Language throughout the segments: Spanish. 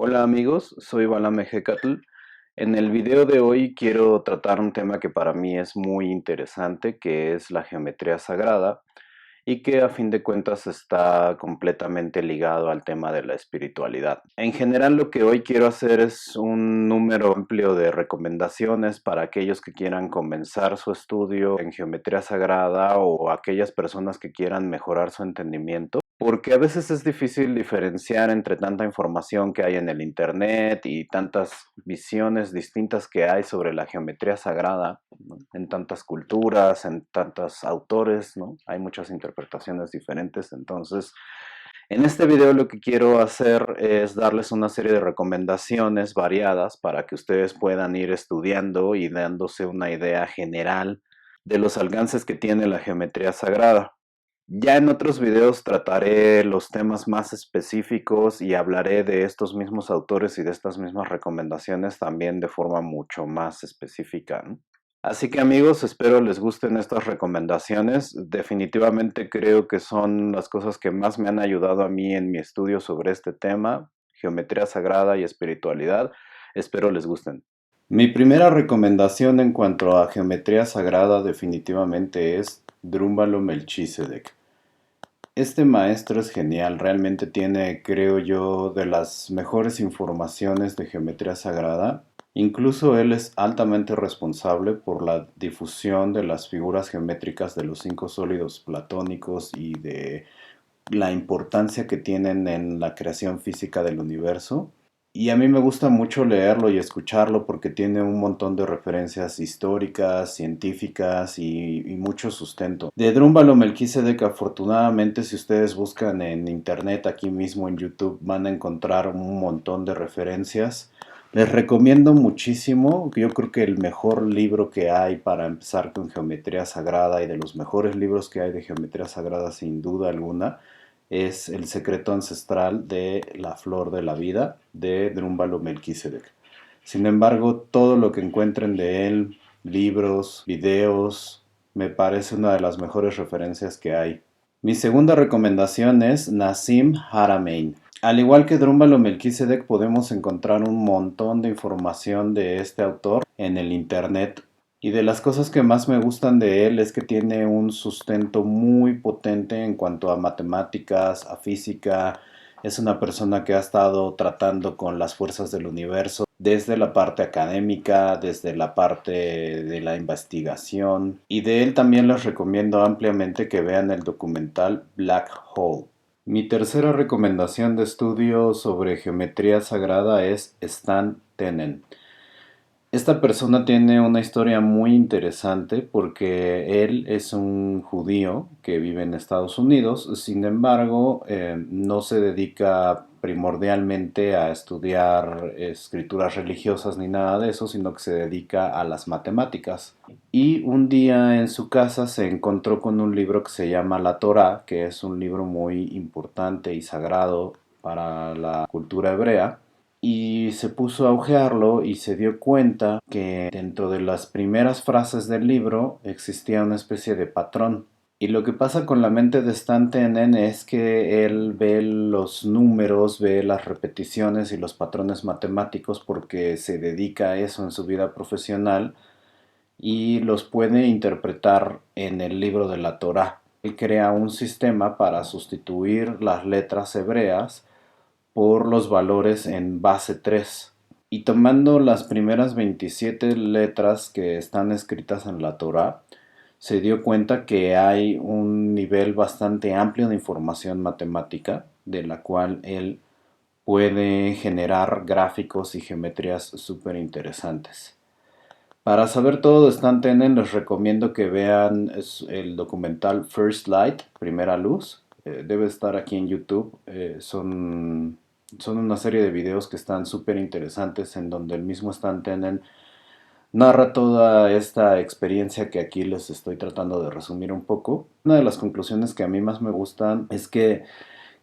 Hola amigos, soy Balam Ejecatl. En el video de hoy quiero tratar un tema que para mí es muy interesante, que es la geometría sagrada y que a fin de cuentas está completamente ligado al tema de la espiritualidad. En general lo que hoy quiero hacer es un número amplio de recomendaciones para aquellos que quieran comenzar su estudio en geometría sagrada o aquellas personas que quieran mejorar su entendimiento. Porque a veces es difícil diferenciar entre tanta información que hay en el internet y tantas visiones distintas que hay sobre la geometría sagrada, ¿no? En tantas culturas, en tantos autores, ¿no? Hay muchas interpretaciones diferentes. Entonces, en este video lo que quiero hacer es darles una serie de recomendaciones variadas para que ustedes puedan ir estudiando y dándose una idea general de los alcances que tiene la geometría sagrada. Ya en otros videos trataré los temas más específicos y hablaré de estos mismos autores y de estas mismas recomendaciones también de forma mucho más específica, ¿no? Así que amigos, espero les gusten estas recomendaciones. Definitivamente creo que son las cosas que más me han ayudado a mí en mi estudio sobre este tema, geometría sagrada y espiritualidad. Espero les gusten. Mi primera recomendación en cuanto a geometría sagrada definitivamente es Drúmbalo Melchizedek. Este maestro es genial, realmente tiene, creo yo, de las mejores informaciones de geometría sagrada. Incluso él es altamente responsable por la difusión de las figuras geométricas de los cinco sólidos platónicos y de la importancia que tienen en la creación física del universo. Y a mí me gusta mucho leerlo y escucharlo porque tiene un montón de referencias históricas, científicas y mucho sustento. De Drúmbalo Melquisedec, afortunadamente, si ustedes buscan en internet, aquí mismo en YouTube, van a encontrar un montón de referencias. Les recomiendo muchísimo, yo creo que el mejor libro que hay para empezar con geometría sagrada y de los mejores libros que hay de geometría sagrada sin duda alguna es El secreto ancestral de la flor de la vida de Drúmbalo Melquisedec. Sin embargo, todo lo que encuentren de él, libros, videos, me parece una de las mejores referencias que hay. Mi segunda recomendación es Nassim Haramein. Al igual que Drúmbalo Melquisedec, podemos encontrar un montón de información de este autor en el internet. Y de las cosas que más me gustan de él es que tiene un sustento muy potente en cuanto a matemáticas, a física. Es una persona que ha estado tratando con las fuerzas del universo desde la parte académica, desde la parte de la investigación. Y de él también les recomiendo ampliamente que vean el documental Black Hole. Mi tercera recomendación de estudio sobre geometría sagrada es Stan Tenen. Esta persona tiene una historia muy interesante porque él es un judío que vive en Estados Unidos, sin embargo, no se dedica primordialmente a estudiar escrituras religiosas ni nada de eso, sino que se dedica a las matemáticas. Y un día en su casa se encontró con un libro que se llama La Torá, que es un libro muy importante y sagrado para la cultura hebrea y se puso a hojearlo y se dio cuenta que dentro de las primeras frases del libro existía una especie de patrón. Y lo que pasa con la mente de Stan Tenen es que él ve los números, ve las repeticiones y los patrones matemáticos porque se dedica a eso en su vida profesional y los puede interpretar en el libro de la Torá. Él crea un sistema para sustituir las letras hebreas por los valores en base 3. Y tomando las primeras 27 letras que están escritas en la Torah, se dio cuenta que hay un nivel bastante amplio de información matemática, de la cual él puede generar gráficos y geometrías súper interesantes. Para saber todo de Stan Tenen, les recomiendo que vean el documental First Light, Primera Luz. Debe estar aquí en YouTube. Son una serie de videos que están súper interesantes en donde el mismo Stan Tenen narra toda esta experiencia que aquí les estoy tratando de resumir un poco. Una de las conclusiones que a mí más me gustan es que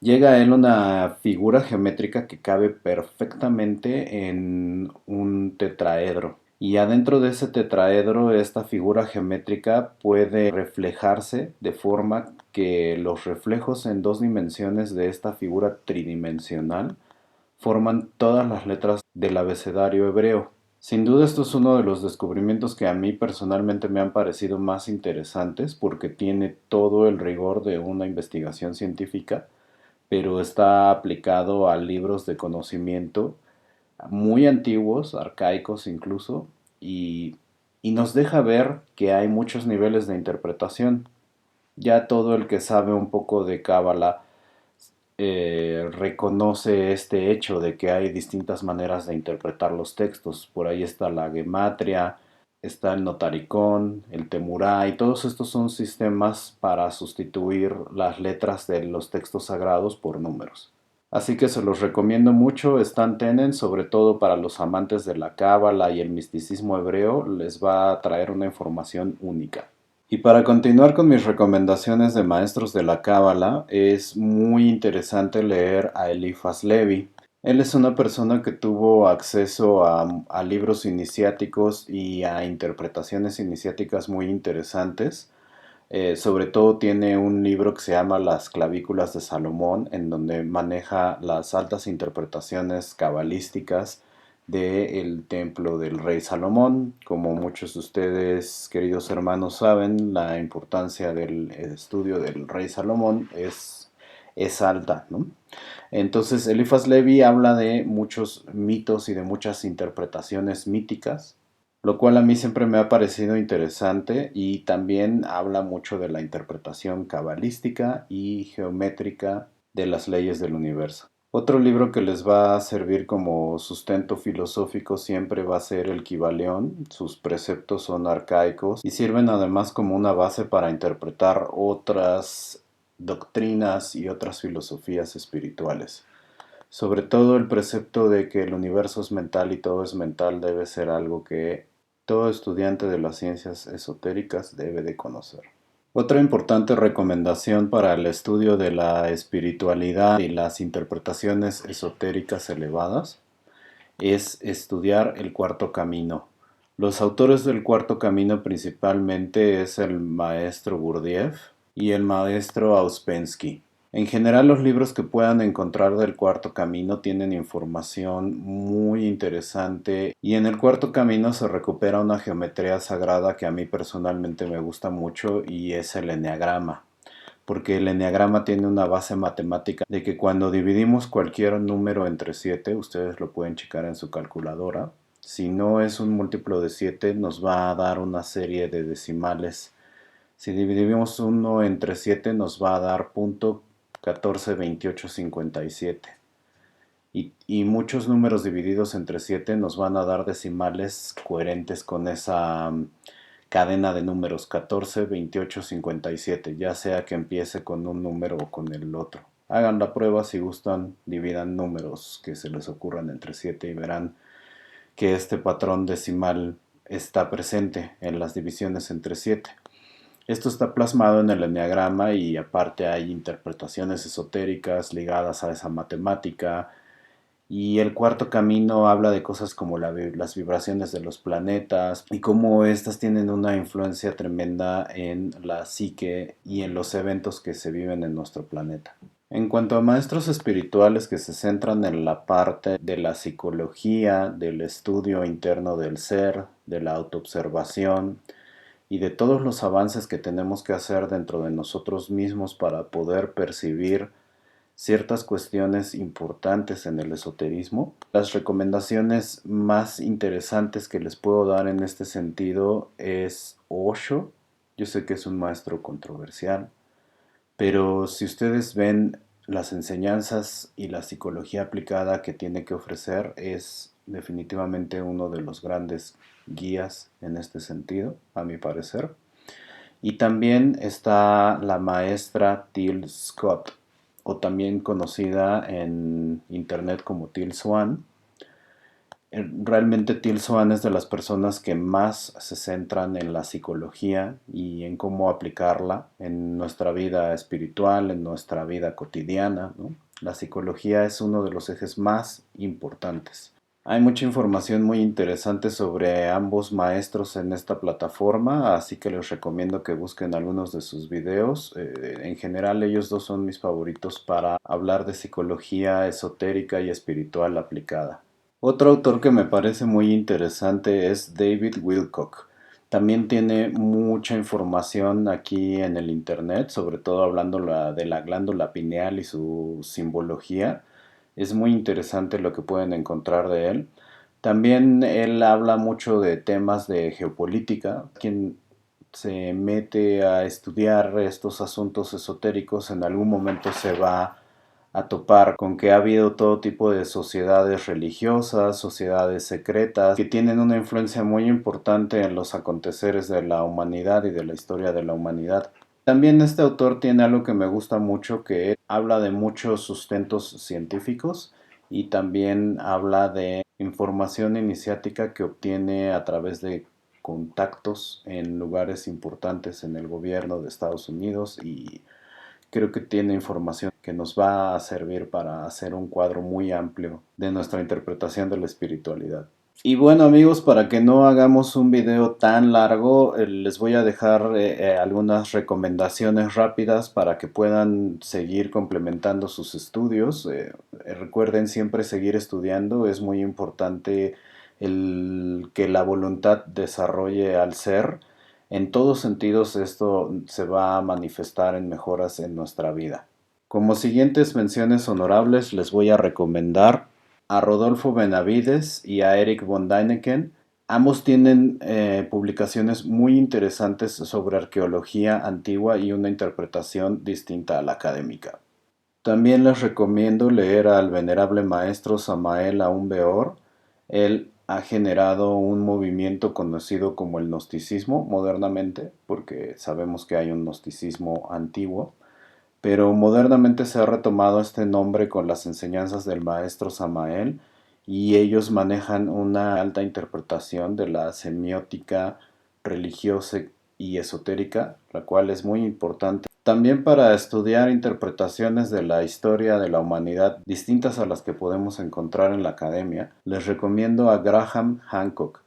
llega a él una figura geométrica que cabe perfectamente en un tetraedro. Y adentro de ese tetraedro, esta figura geométrica puede reflejarse de forma que los reflejos en dos dimensiones de esta figura tridimensional forman todas las letras del abecedario hebreo. Sin duda esto es uno de los descubrimientos que a mí personalmente me han parecido más interesantes porque tiene todo el rigor de una investigación científica, pero está aplicado a libros de conocimiento muy antiguos, arcaicos incluso, y, y nos deja ver que hay muchos niveles de interpretación. Ya todo el que sabe un poco de Cábala reconoce este hecho de que hay distintas maneras de interpretar los textos. Por ahí está la gematria, está el notaricón, el temurá, y todos estos son sistemas para sustituir las letras de los textos sagrados por números. Así que se los recomiendo mucho, Stan Tenen, sobre todo para los amantes de la cábala y el misticismo hebreo, les va a traer una información única. Y para continuar con mis recomendaciones de maestros de la cábala, es muy interesante leer a Eliphas Levi. Él es una persona que tuvo acceso a libros iniciáticos y a interpretaciones iniciáticas muy interesantes. Sobre todo tiene un libro que se llama Las clavículas de Salomón, en donde maneja las altas interpretaciones cabalísticas del templo del rey Salomón. Como muchos de ustedes, queridos hermanos, saben, la importancia del estudio del rey Salomón es alta, ¿no? Entonces, Eliphas Levi habla de muchos mitos y de muchas interpretaciones míticas, lo cual a mí siempre me ha parecido interesante, y también habla mucho de la interpretación cabalística y geométrica de las leyes del universo. Otro libro que les va a servir como sustento filosófico siempre va a ser el Kybalión. Sus preceptos son arcaicos y sirven además como una base para interpretar otras doctrinas y otras filosofías espirituales. Sobre todo el precepto de que el universo es mental y todo es mental debe ser algo que todo estudiante de las ciencias esotéricas debe de conocer. Otra importante recomendación para el estudio de la espiritualidad y las interpretaciones esotéricas elevadas es estudiar el cuarto camino. Los autores del cuarto camino principalmente es el maestro Gurdjieff y el maestro Auspensky. En general, los libros que puedan encontrar del cuarto camino tienen información muy interesante, y en el cuarto camino se recupera una geometría sagrada que a mí personalmente me gusta mucho, y es el eneagrama, porque el eneagrama tiene una base matemática de que cuando dividimos cualquier número entre 7, ustedes lo pueden checar en su calculadora, si no es un múltiplo de 7 nos va a dar una serie de decimales. Si dividimos uno entre 7 nos va a dar punto 142857. Y muchos números divididos entre 7 nos van a dar decimales coherentes con esa cadena de números 14, 28, 57, ya sea que empiece con un número o con el otro. Hagan la prueba, si gustan, dividan números que se les ocurran entre 7 y verán que este patrón decimal está presente en las divisiones entre 7. Esto está plasmado en el eneagrama, y aparte hay interpretaciones esotéricas ligadas a esa matemática. Y el cuarto camino habla de cosas como las vibraciones de los planetas y cómo estas tienen una influencia tremenda en la psique y en los eventos que se viven en nuestro planeta. En cuanto a maestros espirituales que se centran en la parte de la psicología, del estudio interno del ser, de la autoobservación y de todos los avances que tenemos que hacer dentro de nosotros mismos para poder percibir ciertas cuestiones importantes en el esoterismo. Las recomendaciones más interesantes que les puedo dar en este sentido es Osho. Yo sé que es un maestro controversial, pero si ustedes ven las enseñanzas y la psicología aplicada que tiene que ofrecer, es definitivamente uno de los grandes guías en este sentido, a mi parecer. Y también está la maestra Teal Scott, o también conocida en internet como Teal Swan. Realmente Teal Swan es de las personas que más se centran en la psicología y en cómo aplicarla en nuestra vida espiritual, en nuestra vida cotidiana, ¿no? La psicología es uno de los ejes más importantes. Hay mucha información muy interesante sobre ambos maestros en esta plataforma, así que les recomiendo que busquen algunos de sus videos. En general, ellos dos son mis favoritos para hablar de psicología esotérica y espiritual aplicada. Otro autor que me parece muy interesante es David Wilcock. También tiene mucha información aquí en el internet, sobre todo hablando de la glándula pineal y su simbología. Es muy interesante lo que pueden encontrar de él. También él habla mucho de temas de geopolítica. Quien se mete a estudiar estos asuntos esotéricos en algún momento se va a topar con que ha habido todo tipo de sociedades religiosas, sociedades secretas, que tienen una influencia muy importante en los aconteceres de la humanidad y de la historia de la humanidad. También este autor tiene algo que me gusta mucho, que habla de muchos sustentos científicos y también habla de información iniciática que obtiene a través de contactos en lugares importantes en el gobierno de Estados Unidos, y creo que tiene información que nos va a servir para hacer un cuadro muy amplio de nuestra interpretación de la espiritualidad. Y bueno amigos, para que no hagamos un video tan largo, les voy a dejar algunas recomendaciones rápidas para que puedan seguir complementando sus estudios. Recuerden siempre seguir estudiando, es muy importante que la voluntad desarrolle al ser. En todos sentidos esto se va a manifestar en mejoras en nuestra vida. Como siguientes menciones honorables les voy a recomendar a Rodolfo Benavides y a Eric von Däniken. Ambos tienen publicaciones muy interesantes sobre arqueología antigua y una interpretación distinta a la académica. También les recomiendo leer al venerable maestro Samael Aun Weor. Él ha generado un movimiento conocido como el gnosticismo modernamente, porque sabemos que hay un gnosticismo antiguo, pero modernamente se ha retomado este nombre con las enseñanzas del maestro Samael, y ellos manejan una alta interpretación de la semiótica religiosa y esotérica, la cual es muy importante también para estudiar interpretaciones de la historia de la humanidad distintas a las que podemos encontrar en la academia. Les recomiendo a Graham Hancock.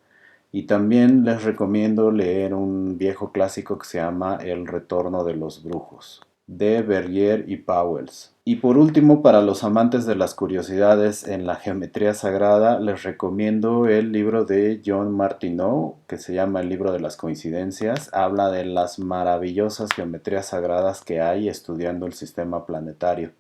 Y también les recomiendo leer un viejo clásico que se llama El retorno de los brujos, de Bergier y Pauwels. Y por último, para los amantes de las curiosidades en la geometría sagrada, les recomiendo el libro de John Martineau, que se llama El libro de las coincidencias. Habla de las maravillosas geometrías sagradas que hay estudiando el sistema planetario.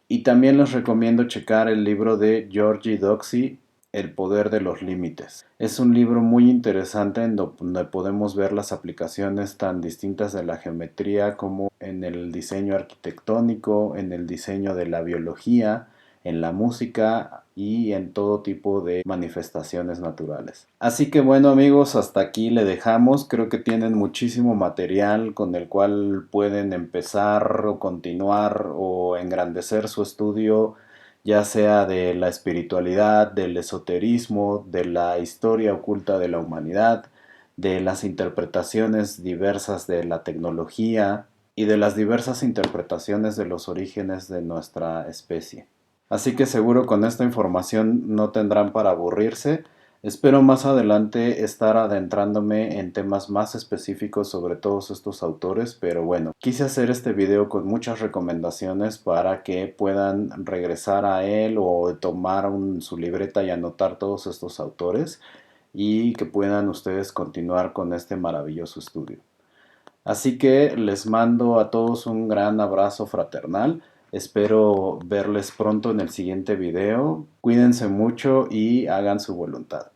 Y también les recomiendo checar el libro de Georgi Doxy, El poder de los límites. Es un libro muy interesante en donde podemos ver las aplicaciones tan distintas de la geometría como en el diseño arquitectónico, en el diseño de la biología, en la música y en todo tipo de manifestaciones naturales. Así que bueno amigos, hasta aquí le dejamos. Creo que tienen muchísimo material con el cual pueden empezar o continuar o engrandecer su estudio, ya sea de la espiritualidad, del esoterismo, de la historia oculta de la humanidad, de las interpretaciones diversas de la tecnología y de las diversas interpretaciones de los orígenes de nuestra especie. Así que seguro con esta información no tendrán para aburrirse. Espero más adelante estar adentrándome en temas más específicos sobre todos estos autores, pero bueno, quise hacer este video con muchas recomendaciones para que puedan regresar a él o tomar su libreta y anotar todos estos autores y que puedan ustedes continuar con este maravilloso estudio. Así que les mando a todos un gran abrazo fraternal. Espero verles pronto en el siguiente video. Cuídense mucho y hagan su voluntad.